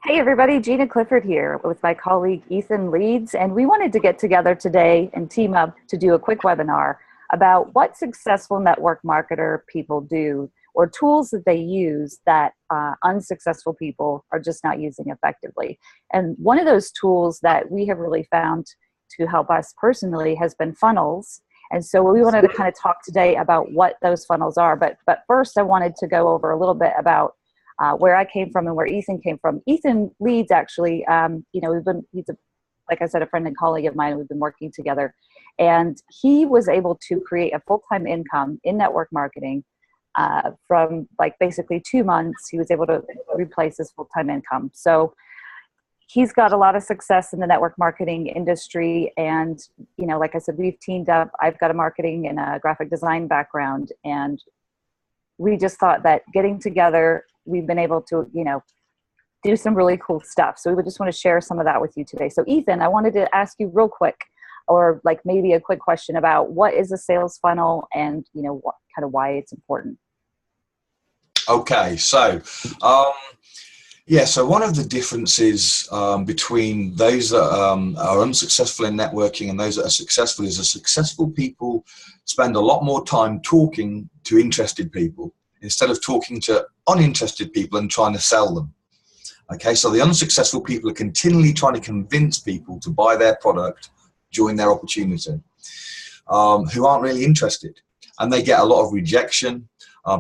Hey everybody, Gina Clifford here with my colleague Ethan Leeds, and we wanted to get together today and team up to do a quick webinar about what successful network marketer people do or tools that they use that unsuccessful people are just not using effectively. And one of those tools that we have really found to help us personally has been funnels. And so we wanted to kind of talk today about what those funnels are. But first I wanted to go over a little bit about where I came from and where Ethan came from. Ethan Leeds actually, like I said, a friend and colleague of mine. We've been working together, and he was able to create a full-time income in network marketing from like basically 2 months. He was able to replace his full-time income. So he's got a lot of success in the network marketing industry. And, like I said, we've teamed up. I've got a marketing and a graphic design background, and we just thought that getting together, we've been able to, do some really cool stuff. So we would just want to share some of that with you today. So Ethan, I wanted to ask you real quick, or like maybe a quick question about what is a sales funnel and, what kind of why it's important. Okay, so so one of the differences between those that are unsuccessful in networking and those that are successful is that successful people spend a lot more time talking to interested people instead of talking to uninterested people and trying to sell them. Okay, so the unsuccessful people are continually trying to convince people to buy their product during their opportunity who aren't really interested. And they get a lot of rejection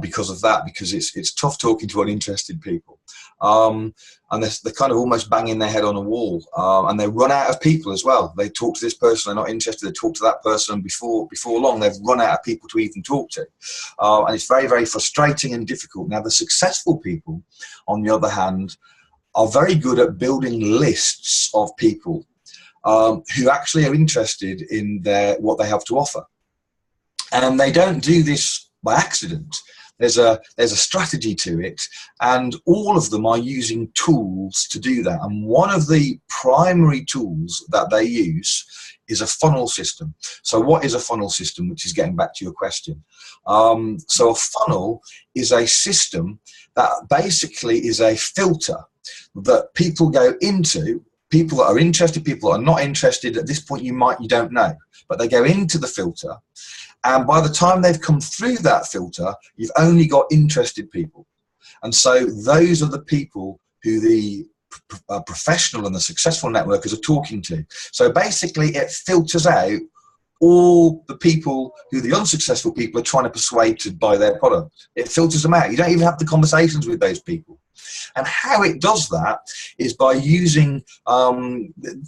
because of that, because it's tough talking to uninterested people. And they're kind of almost banging their head on a wall, and they run out of people as well. They talk to this person, they're not interested, they talk to that person, and before long they've run out of people to even talk to. And it's very, very frustrating and difficult. Now the successful people, on the other hand, are very good at building lists of people who actually are interested in what they have to offer. And they don't do this by accident. There's a strategy to it, and all of them are using tools to do that. And one of the primary tools that they use is a funnel system. So what is a funnel system, which is getting back to your question? So a funnel is a system that basically is a filter that people go into. People that are interested, people that are not interested. At this point, you don't know, but they go into the filter. And by the time they've come through that filter, you've only got interested people. And so those are the people who the professional and the successful networkers are talking to. So basically it filters out all the people who the unsuccessful people are trying to persuade to buy their product. It filters them out. You don't even have the conversations with those people. And how it does that is by using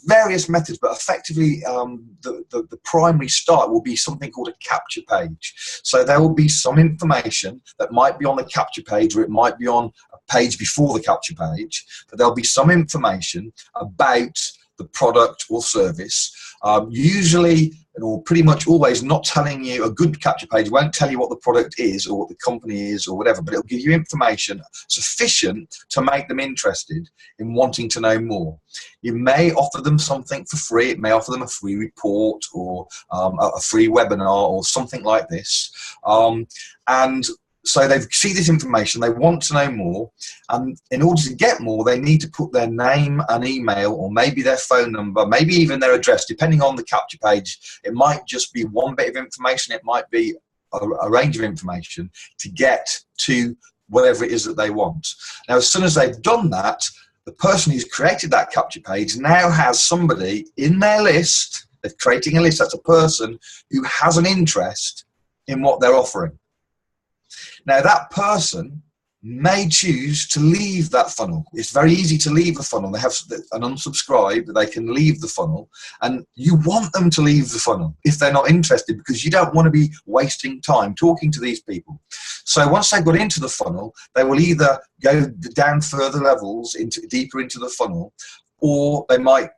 various methods, but effectively the primary start will be something called a capture page. So there will be some information that might be on the capture page, or it might be on a page before the capture page, but there'll be some information about the product or service, usually or pretty much always not telling you. A good capture page won't tell you what the product is or what the company is or whatever, but it'll give you information sufficient to make them interested in wanting to know more. You may offer them something for free. It may offer them a free report or a free webinar or something like this. And so they see this information, they want to know more, and in order to get more, they need to put their name and email, or maybe their phone number, maybe even their address, depending on the capture page. It might just be one bit of information, it might be a range of information to get to whatever it is that they want. Now, as soon as they've done that, the person who's created that capture page now has somebody in their list. They're creating a list. That's a person who has an interest in what they're offering. Now, that person may choose to leave that funnel. It's very easy to leave a funnel. They have an unsubscribe, they can leave the funnel, and you want them to leave the funnel if they're not interested, because you don't want to be wasting time talking to these people. So once they've got into the funnel, they will either go down further levels, deeper into the funnel, or they might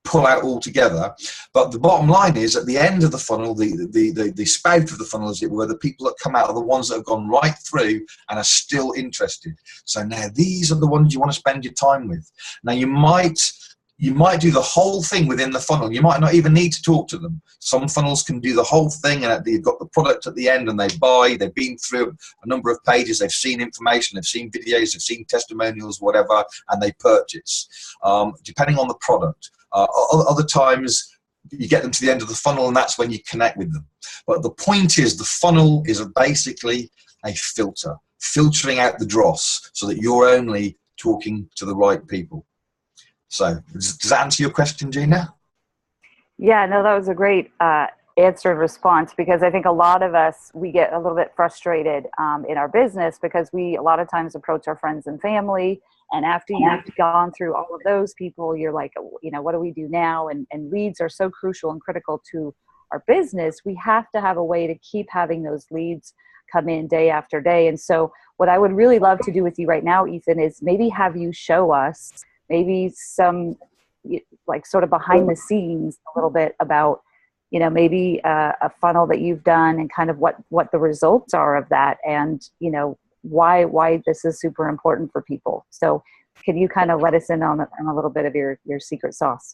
pull out altogether. But the bottom line is, at the end of the funnel, the spout of the funnel, as it were, the people that come out are the ones that have gone right through and are still interested. So now these are the ones you want to spend your time with. Now you might you might do the whole thing within the funnel. You might not even need to talk to them. Some funnels can do the whole thing, and you've got the product at the end, and they've been through a number of pages, they've seen information, they've seen videos, they've seen testimonials, whatever, and they purchase, depending on the product. Other times, you get them to the end of the funnel, and that's when you connect with them. But the point is, the funnel is basically a filter, filtering out the dross so that you're only talking to the right people. So does that answer your question, Gina? Yeah, no, that was a great answer and response, because I think a lot of us, we get a little bit frustrated in our business because we a lot of times approach our friends and family, and after you've gone through all of those people, you're like, you know, what do we do now? And leads are so crucial and critical to our business. We have to have a way to keep having those leads come in day after day. And so what I would really love to do with you right now, Ethan, is maybe have you show us maybe some like sort of behind the scenes a little bit about, you know, maybe a funnel that you've done and kind of what the results are of that, and, you know, why this is super important for people. So can you kind of let us in on a little bit of your secret sauce?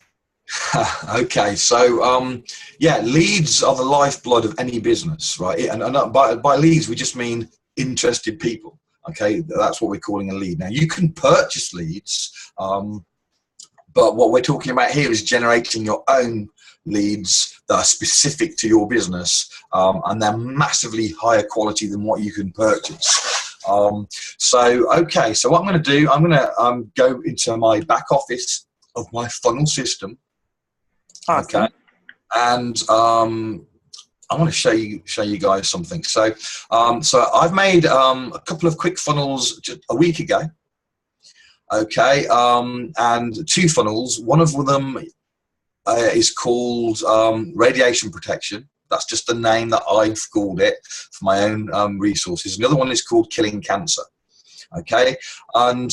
Okay, so yeah, leads are the lifeblood of any business, right? And by leads, we just mean interested people. Okay, that's what we're calling a lead. Now, you can purchase leads, but what we're talking about here is generating your own leads that are specific to your business, and they're massively higher quality than what you can purchase. Okay, so what I'm going to do, I'm going to go into my back office of my funnel system. Awesome. Okay, and I want to show you guys something. So, I've made a couple of quick funnels just a week ago. Okay, and two funnels. One of them is called radiation protection. That's just the name that I've called it for my own resources. The other one is called killing cancer. Okay, and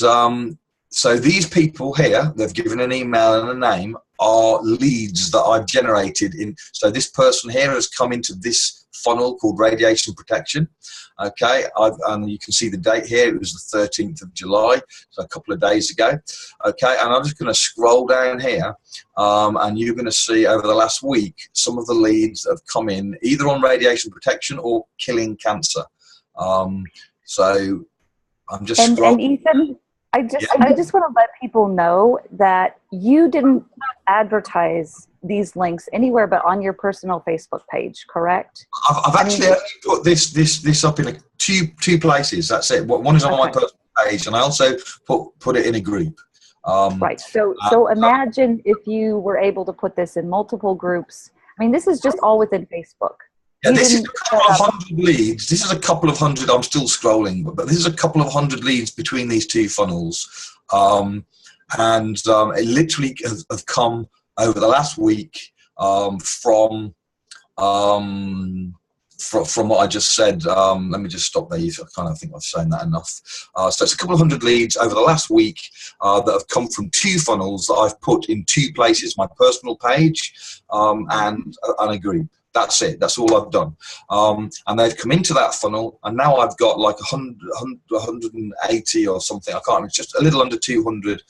so these people here, they've given an email and a name, are leads that I've generated in. So this person here has come into this funnel called radiation protection. Okay, and you can see the date here. It was the 13th of July, so a couple of days ago. Okay, and I'm just going to scroll down here, and you're going to see over the last week some of the leads that have come in either on radiation protection or killing cancer. So I'm just scrolling. And Ethan, I just want to let people know that you didn't advertise these links anywhere but on your personal Facebook page, correct? I've actually put this up in two places. That's it. One is on my personal page, and I also put it in a group. Right. So imagine if you were able to put this in multiple groups. I mean, this is just all within Facebook. Yeah, this is a couple of hundred leads. This is a couple of hundred. I'm still scrolling, but this is a couple of hundred leads between these two funnels, and it literally have come over the last week from what I just said. Let me just stop there. I kind of think I've shown that enough. So it's a couple of hundred leads over the last week that have come from two funnels that I've put in two places: my personal page and a group. That's it. That's all I've done. And they've come into that funnel, and now I've got like 180 or something. I can't remember. It's just a little under 200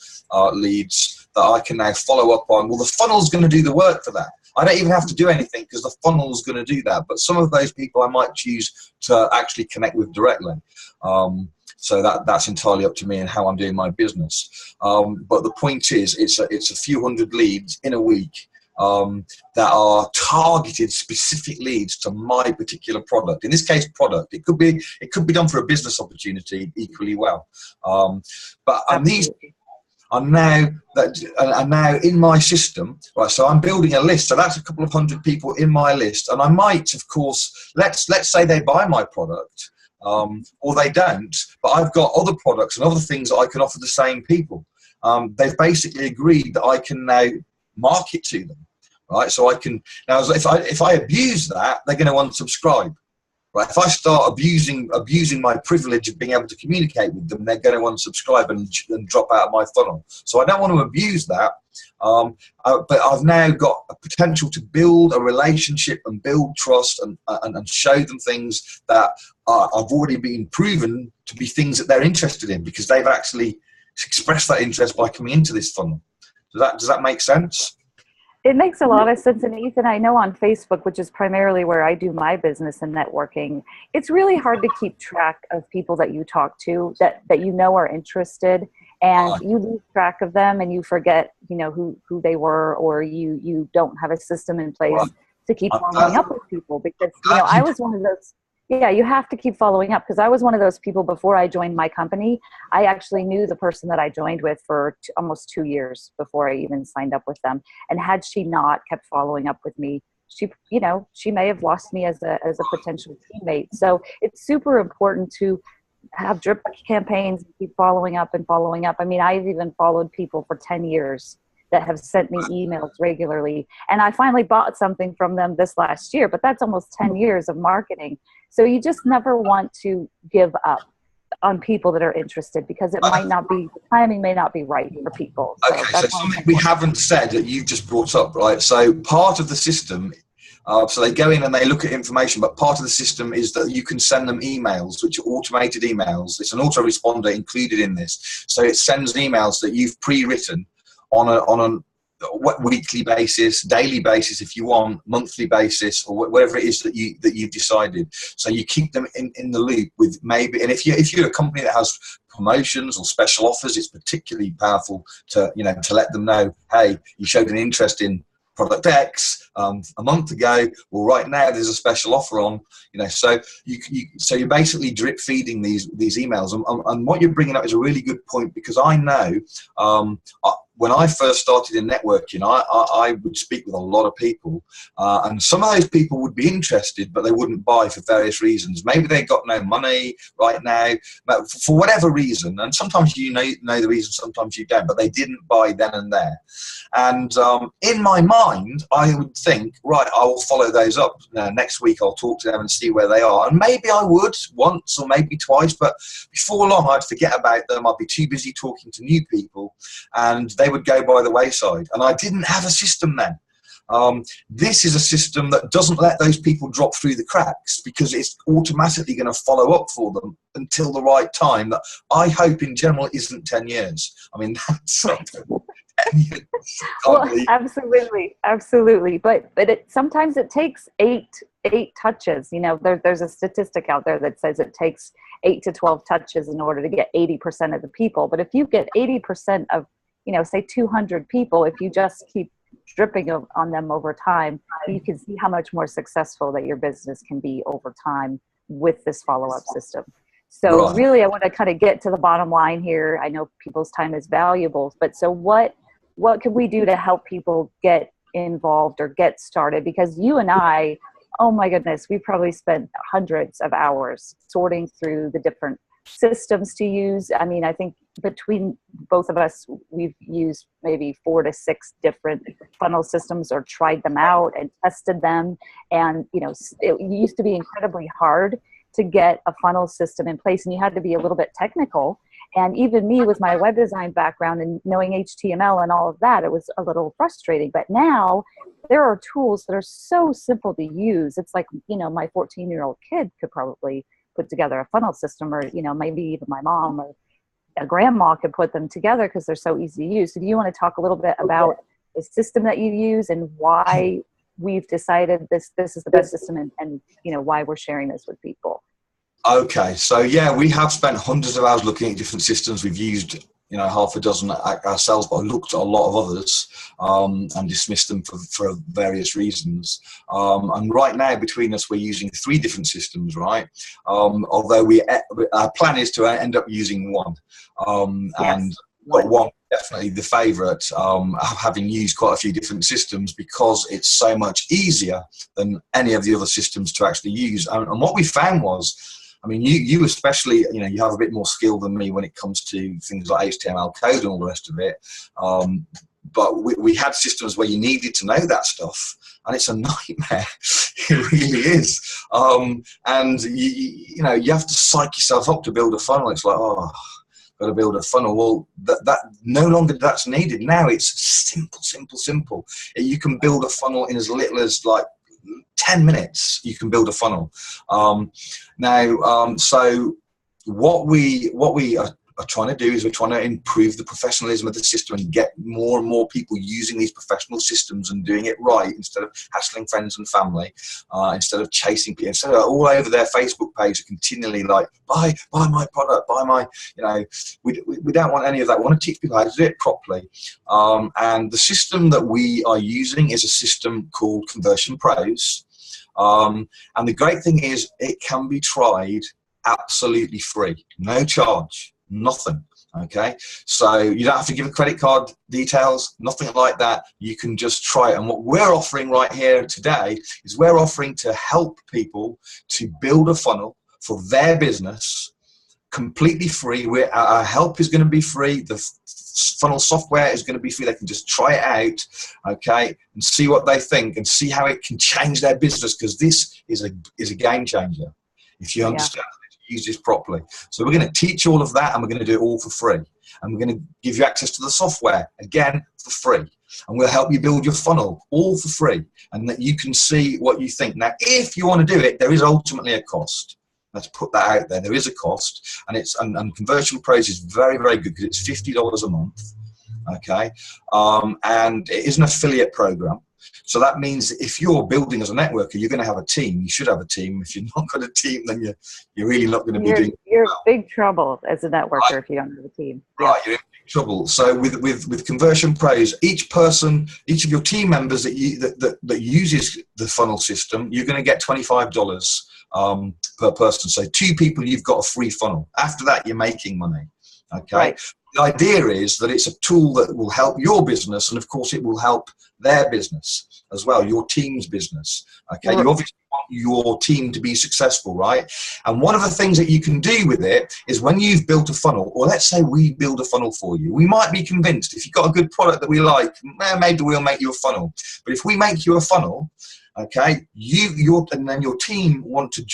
leads that I can now follow up on. Well, the funnel's going to do the work for that. I don't even have to do anything because the funnel's going to do that. But some of those people I might choose to actually connect with directly. So that's entirely up to me and how I'm doing my business. But the point is, it's a few hundred leads in a week. That are targeted specific leads to my particular product. In this case, product. It could be done for a business opportunity equally well. But these are now in my system. Right, so I'm building a list. So that's a couple of hundred people in my list, and I might, of course, let's say they buy my product, or they don't. But I've got other products and other things that I can offer the same people. They've basically agreed that I can now market to them. Right, so I can now. If I abuse that, they're going to unsubscribe. Right, if I start abusing my privilege of being able to communicate with them, they're going to unsubscribe and drop out of my funnel. So I don't want to abuse that. But I've now got a potential to build a relationship and build trust and show them things that I've already been proven to be things that they're interested in, because they've actually expressed that interest by coming into this funnel. Does that make sense? It makes a lot of sense. And Ethan, I know on Facebook, which is primarily where I do my business and networking, it's really hard to keep track of people that you talk to that you know are interested, and you lose track of them and you forget, who they were, or you don't have a system in place to keep following up with people, because, I was one of those. Yeah, you have to keep following up, because I was one of those people before I joined my company. I actually knew the person that I joined with for almost 2 years before I even signed up with them. And had she not kept following up with me, she may have lost me as a potential teammate. So it's super important to have drip campaigns, keep following up and following up. I mean, I've even followed people for 10 years that have sent me emails regularly. And I finally bought something from them this last year, but that's almost 10 years of marketing. So you just never want to give up on people that are interested, because it might not be, the timing may not be right for people. So okay, so something we haven't said that you've just brought up, right? So part of the system, so they go in and they look at information, but part of the system is that you can send them emails, which are automated emails. It's an autoresponder included in this. So it sends emails that you've pre-written on a weekly basis, daily basis if you want, monthly basis, or whatever it is that you've decided. So you keep them in the loop with maybe, and if you're a company that has promotions or special offers, it's particularly powerful to let them know, hey, you showed an interest in product X a month ago. Well, right now there's a special offer on. So you're basically drip feeding these emails, and what you're bringing up is a really good point, because I know when I first started in networking, I would speak with a lot of people, and some of those people would be interested, but they wouldn't buy for various reasons. Maybe they got no money right now, but for whatever reason, and sometimes you know the reason, sometimes you don't, but they didn't buy then and there. And in my mind, I would think, right, I will follow those up. Next week I'll talk to them and see where they are. And maybe I would once or maybe twice, but before long I'd forget about them. I'd be too busy talking to new people, and they would go by the wayside. And I didn't have a system then. This is a system that doesn't let those people drop through the cracks, because it's automatically going to follow up for them until the right time, that I hope in general isn't 10 years. I mean, that's well, absolutely. But sometimes it takes eight touches. There's a statistic out there that says it takes 8 to 12 touches in order to get 80% of the people. But if you get 80% of, say 200 people, if you just keep dripping on them over time, you can see how much more successful that your business can be over time with this follow-up system. So really, I want to kind of get to the bottom line here. I know people's time is valuable, but so what can we do to help people get involved or get started? Because you and I, oh my goodness, we probably spent hundreds of hours sorting through the different systems to use. I mean, I think between both of us, we've used maybe 4 to 6 different funnel systems, or tried them out and tested them. And, it used to be incredibly hard to get a funnel system in place, and you had to be a little bit technical. And even me, with my web design background and knowing HTML and all of that, it was a little frustrating. But now there are tools that are so simple to use. It's like, my 14-year-old kid could probably put together a funnel system, or, maybe even my mom or a grandma could put them together, because they're so easy to use. So do you want to talk a little bit about the system that you use and why we've decided this is the best system, and why we're sharing this with people? Okay, so yeah, we have spent hundreds of hours looking at different systems. We've used half a dozen ourselves, but I looked at a lot of others and dismissed them for various reasons. And right now, between us, we're using 3 different systems, right? Although our plan is to end up using one. And one definitely the favourite, having used quite a few different systems, because it's so much easier than any of the other systems to actually use. And what we found was, I mean, you especially, you have a bit more skill than me when it comes to things like HTML code and all the rest of it. But we had systems where you needed to know that stuff, and it's a nightmare. It really is. And you have to psych yourself up to build a funnel. It's like, got to build a funnel. Well, that no longer that's needed. Now it's simple. You can build a funnel in as little as like 10 minutes. You can build a funnel. So what we are are trying to do is we're trying to improve the professionalism of the system and get more and more people using these professional systems and doing it right, instead of hassling friends and family, instead of chasing people, instead of all over their Facebook page continually like, buy my product, buy my, you know, we don't want any of that. We want to teach people how to do it properly. And the system that we are using is a system called Conversion Pros. And the great thing is it can be tried absolutely free, no charge, nothing. Okay, so you don't have to give a credit card details, nothing like that. You can just try it. And what we're offering right here today is we're offering to help people to build a funnel for their business completely free. Our help is going to be free. The funnel software is going to be free. They can just try it out, okay, and see what they think and see how it can change their business, because this is a game changer if you understand how to use this properly. So we're going to teach all of that, and we're going to do it all for free. And we're going to give you access to the software, again, for free. And we'll help you build your funnel, all for free, and that you can see what you think. Now, if you want to do it, there is ultimately a cost. Let's put that out there. There is a cost, and Conversion Pros is very, very good because it's $50 a month, okay? And it is an affiliate program. So that means if you're building as a networker, you're going to have a team. You should have a team. If you're not got a team, then you're really not going to be doing. You're in big trouble as a networker if you don't have a team. Right, you're in big trouble. So with Conversion Pros, each of your team members that uses the funnel system, you're going to get $25 per person. So 2 people, you've got a free funnel. After that, you're making money. Okay. Right. The idea is that it's a tool that will help your business, and of course it will help their business as well, your team's business. Okay, you obviously want your team to be successful, right? And one of the things that you can do with it is when you've built a funnel, or let's say we build a funnel for you, we might be convinced if you've got a good product that we like, maybe we'll make you a funnel. But if we make you a funnel, okay, and then your team want to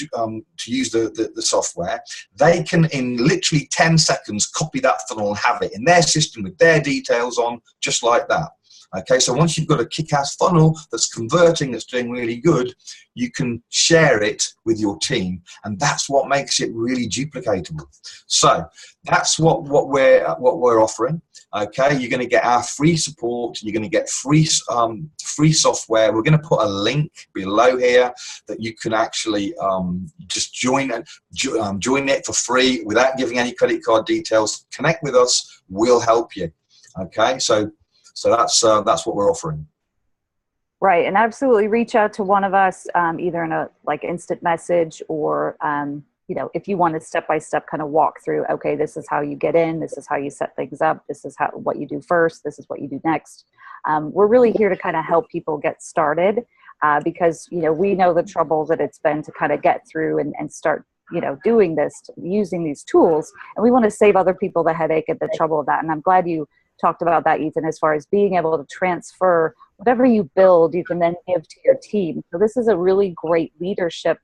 use the software, they can in literally 10 seconds copy that funnel and have it in their system with their details on, just like that. Okay, so once you've got a kick-ass funnel that's converting, that's doing really good, you can share it with your team, and that's what makes it really duplicatable. So that's what we're offering. Okay, you're going to get our free support. You're going to get free software. We're going to put a link below here that you can actually just join it for free without giving any credit card details. Connect with us. We'll help you. Okay, so that's what we're offering. Right, and absolutely reach out to one of us, either in a instant message, or if you want a step-by-step kind of walk through, okay, this is how you get in, this is how you set things up, this is what you do first, this is what you do next. We're really here to kind of help people get started, because we know the trouble that it's been to kind of get through and start doing this, using these tools, and we want to save other people the headache and the trouble of that. And I'm glad you talked about that, Ethan, as far as being able to transfer whatever you build, you can then give to your team. So this is a really great leadership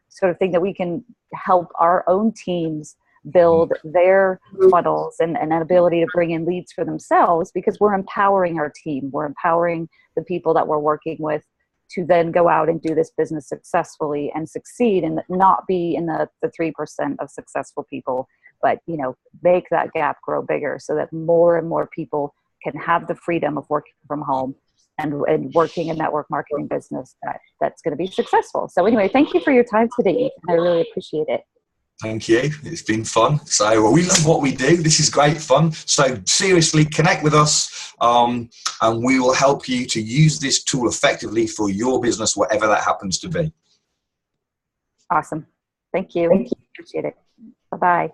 sort of thing that we can help our own teams build their funnels and an ability to bring in leads for themselves, because we're empowering our team. We're empowering the people that we're working with to then go out and do this business successfully and succeed, and not be in the 3% of successful people, but make that gap grow bigger so that more and more people can have the freedom of working from home and working a network marketing business that's going to be successful. So anyway, thank you for your time today, Ethan. I really appreciate it. Thank you. It's been fun. So we love what we do. This is great fun. So seriously, connect with us, and we will help you to use this tool effectively for your business, whatever that happens to be. Awesome. Thank you. Appreciate it. Bye-bye.